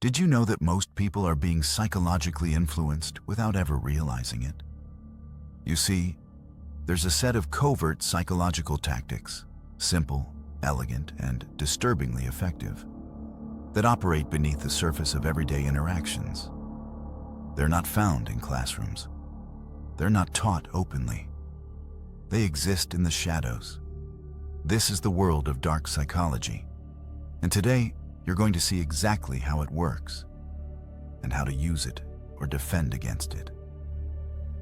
Did you know that most people are being psychologically influenced without ever realizing it? You see, there's a set of covert psychological tactics, simple, elegant, and disturbingly effective, that operate beneath the surface of everyday interactions. They're not found in classrooms. They're not taught openly. They exist in the shadows. This is the world of dark psychology. And today, you're going to see exactly how it works and how to use it or defend against it.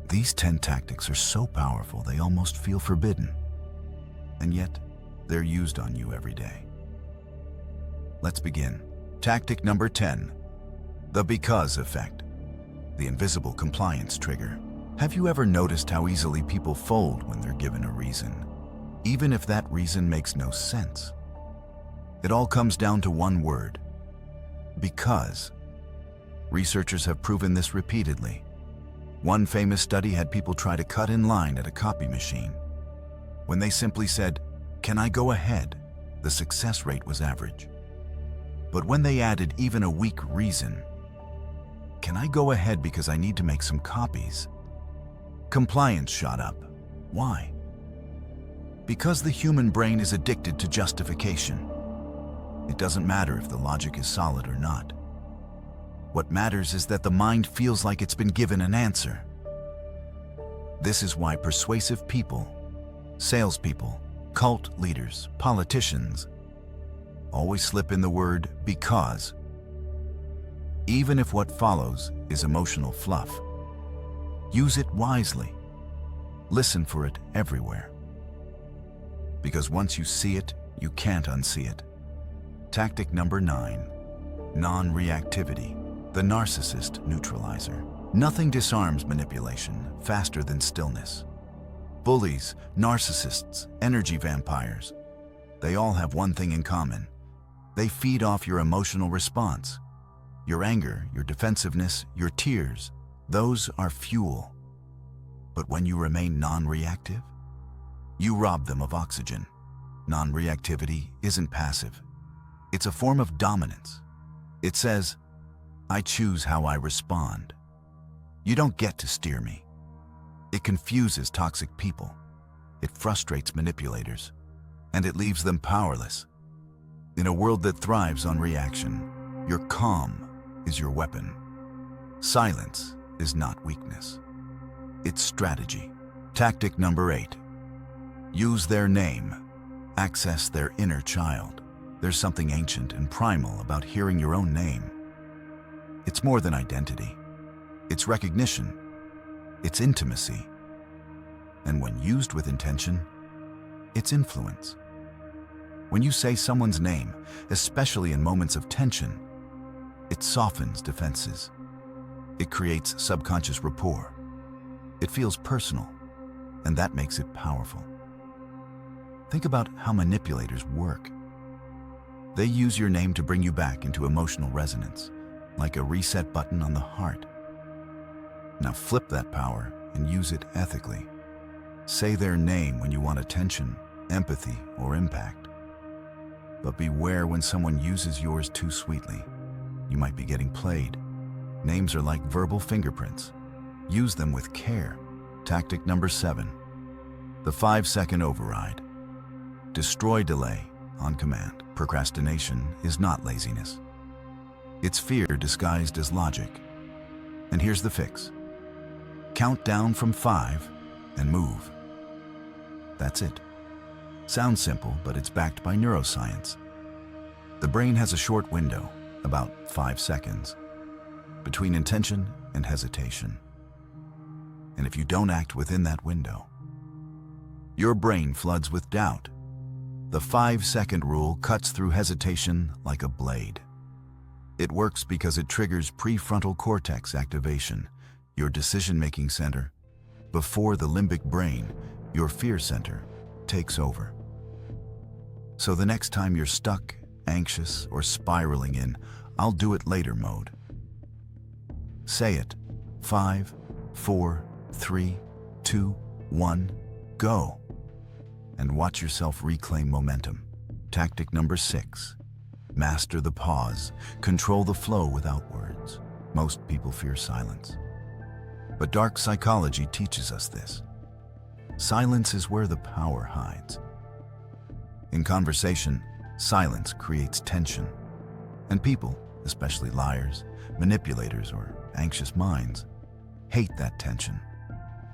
These 10 tactics are so powerful they almost feel forbidden, and yet they're used on you every day. Let's begin. Tactic number 10, the because effect, the invisible compliance trigger. Have you ever noticed how easily people fold when they're given a reason, even if that reason makes no sense? It all comes down to one word: because. Researchers have proven this repeatedly. One famous study had people try to cut in line at a copy machine. When they simply said, "Can I go ahead?" the success rate was average. But when they added even a weak reason, "Can I go ahead because I need to make some copies?" compliance shot up. Why? Because the human brain is addicted to justification. It doesn't matter if the logic is solid or not. What matters is that the mind feels like it's been given an answer. This is why persuasive people, salespeople, cult leaders, politicians, always slip in the word because, even if what follows is emotional fluff. Use it wisely. Listen for it everywhere. Because once you see it, you can't unsee it. Tactic number 9, non-reactivity, the narcissist neutralizer. Nothing disarms manipulation faster than stillness. Bullies, narcissists, energy vampires, they all have one thing in common. They feed off your emotional response. Your anger, your defensiveness, your tears, those are fuel. But when you remain non-reactive, you rob them of oxygen. Non-reactivity isn't passive. It's a form of dominance. It says, "I choose how I respond. You don't get to steer me." It confuses toxic people. It frustrates manipulators. And it leaves them powerless. In a world that thrives on reaction, your calm is your weapon. Silence is not weakness. It's strategy. Tactic number 8. Use their name. Access their inner child. There's something ancient and primal about hearing your own name. It's more than identity. It's recognition. It's intimacy. And when used with intention, it's influence. When you say someone's name, especially in moments of tension, it softens defenses. It creates subconscious rapport. It feels personal, and that makes it powerful. Think about how manipulators work. They use your name to bring you back into emotional resonance, like a reset button on the heart. Now flip that power and use it ethically. Say their name when you want attention, empathy, or impact. But beware when someone uses yours too sweetly. You might be getting played. Names are like verbal fingerprints. Use them with care. Tactic number 7. The 5-second override. Destroy delay on command. Procrastination is not laziness. It's fear disguised as logic. And here's the fix. Count down from 5 and move. That's it. Sounds simple, but it's backed by neuroscience. The brain has a short window, about 5 seconds, between intention and hesitation. And if you don't act within that window, your brain floods with doubt. The 5-second rule cuts through hesitation like a blade. It works because it triggers prefrontal cortex activation, your decision-making center, before the limbic brain, your fear center, takes over. So the next time you're stuck, anxious, or spiraling in "I'll do it later" mode, say it. 5, 4, 3, 2, 1, go. And watch yourself reclaim momentum. Tactic number 6. Master the pause, control the flow without words. Most people fear silence. But dark psychology teaches us this. Silence is where the power hides. In conversation, silence creates tension. And people, especially liars, manipulators, or anxious minds, hate that tension.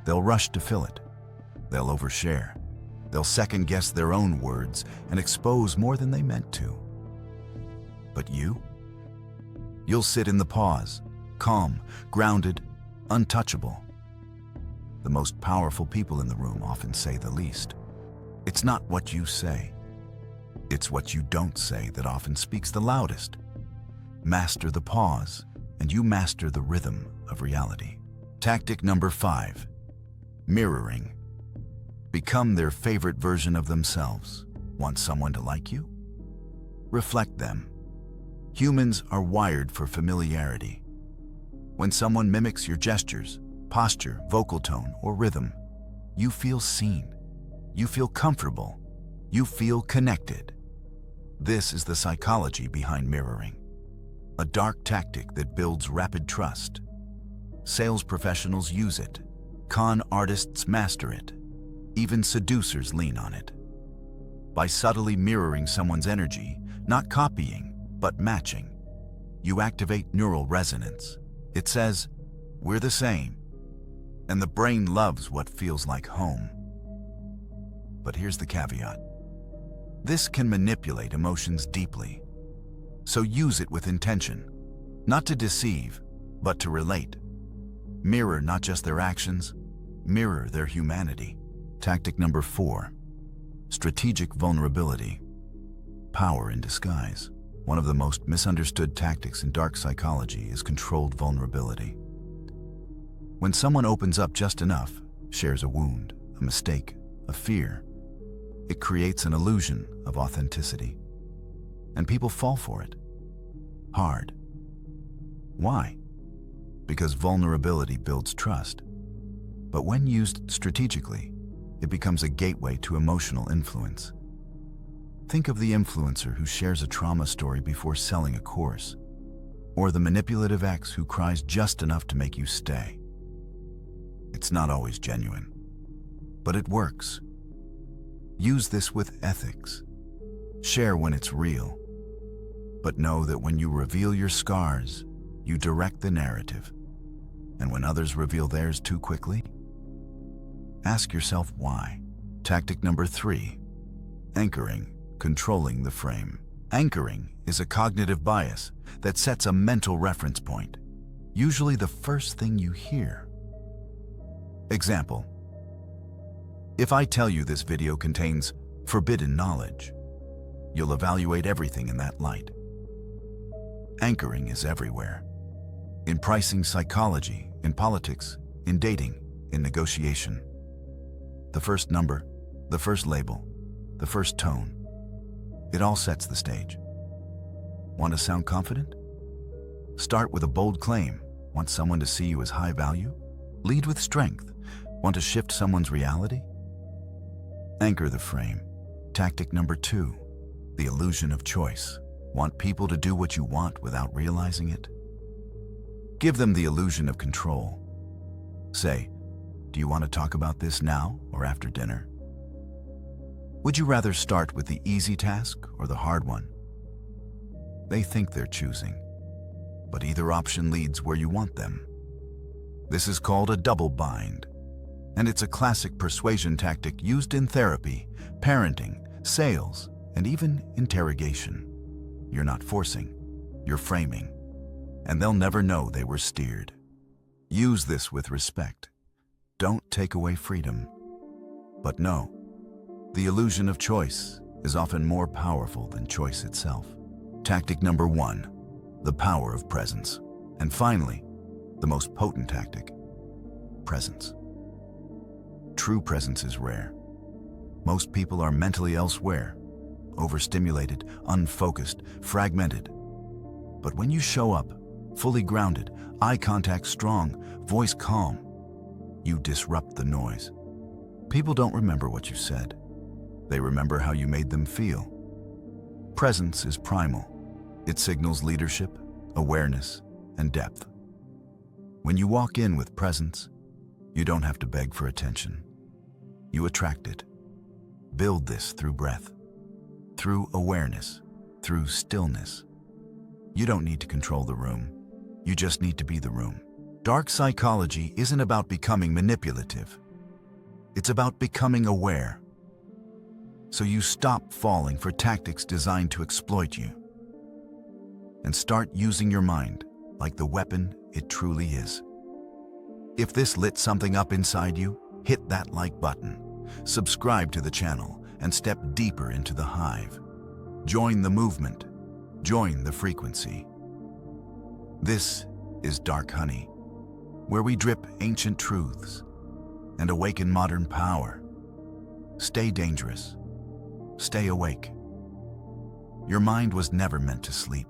They'll rush to fill it. They'll overshare. They'll second-guess their own words and expose more than they meant to. But you'll sit in the pause, calm, grounded, untouchable. The most powerful people in the room often say the least. It's not what you say. It's what you don't say that often speaks the loudest. Master the pause, and you master the rhythm of reality. Tactic number 5, mirroring. Become their favorite version of themselves. Want someone to like you? Reflect them. Humans are wired for familiarity. When someone mimics your gestures, posture, vocal tone, or rhythm, you feel seen. You feel comfortable. You feel connected. This is the psychology behind mirroring. A dark tactic that builds rapid trust. Sales professionals use it. Con artists master it. Even seducers lean on it. By subtly mirroring someone's energy, not copying, but matching, you activate neural resonance. It says, "We're the same." And the brain loves what feels like home. But here's the caveat. This can manipulate emotions deeply. So use it with intention, not to deceive, but to relate. Mirror not just their actions, mirror their humanity. Tactic number 4, strategic vulnerability. Power in disguise. One of the most misunderstood tactics in dark psychology is controlled vulnerability. When someone opens up just enough, shares a wound, a mistake, a fear, it creates an illusion of authenticity. And people fall for it. Hard. Why? Because vulnerability builds trust. But when used strategically, it becomes a gateway to emotional influence. Think of the influencer who shares a trauma story before selling a course, or the manipulative ex who cries just enough to make you stay. It's not always genuine, but it works. Use this with ethics. Share when it's real, but know that when you reveal your scars, you direct the narrative. And when others reveal theirs too quickly, ask yourself why. Tactic number 3, anchoring, controlling the frame. Anchoring is a cognitive bias that sets a mental reference point, usually the first thing you hear. Example: if I tell you this video contains forbidden knowledge, you'll evaluate everything in that light. Anchoring is everywhere. In pricing psychology, in politics, in dating, in negotiation. The first number, the first label, the first tone, it all sets the stage. Want to sound confident? Start with a bold claim. Want someone to see you as high value? Lead with strength. Want to shift someone's reality? Anchor the frame. Tactic number 2, the illusion of choice. Want people to do what you want without realizing it? Give them the illusion of control. Say, do you want to talk about this now or after dinner? Would you rather start with the easy task or the hard one? They think they're choosing, but either option leads where you want them. This is called a double bind, and it's a classic persuasion tactic used in therapy, parenting, sales, and even interrogation. You're not forcing, you're framing, and they'll never know they were steered. Use this with respect. Don't take away freedom. But know, the illusion of choice is often more powerful than choice itself. Tactic number 1, the power of presence. And finally, the most potent tactic, presence. True presence is rare. Most people are mentally elsewhere, overstimulated, unfocused, fragmented. But when you show up, fully grounded, eye contact strong, voice calm, you disrupt the noise. People don't remember what you said. They remember how you made them feel. Presence is primal. It signals leadership, awareness, and depth. When you walk in with presence, you don't have to beg for attention. You attract it. Build this through breath, through awareness, through stillness. You don't need to control the room. You just need to be the room. Dark psychology isn't about becoming manipulative. It's about becoming aware. So you stop falling for tactics designed to exploit you and start using your mind like the weapon it truly is. If this lit something up inside you, hit that like button, subscribe to the channel, and step deeper into the hive. Join the movement. Join the frequency. This is Dark Honey, where we drip ancient truths and awaken modern power. Stay dangerous. Stay awake. Your mind was never meant to sleep.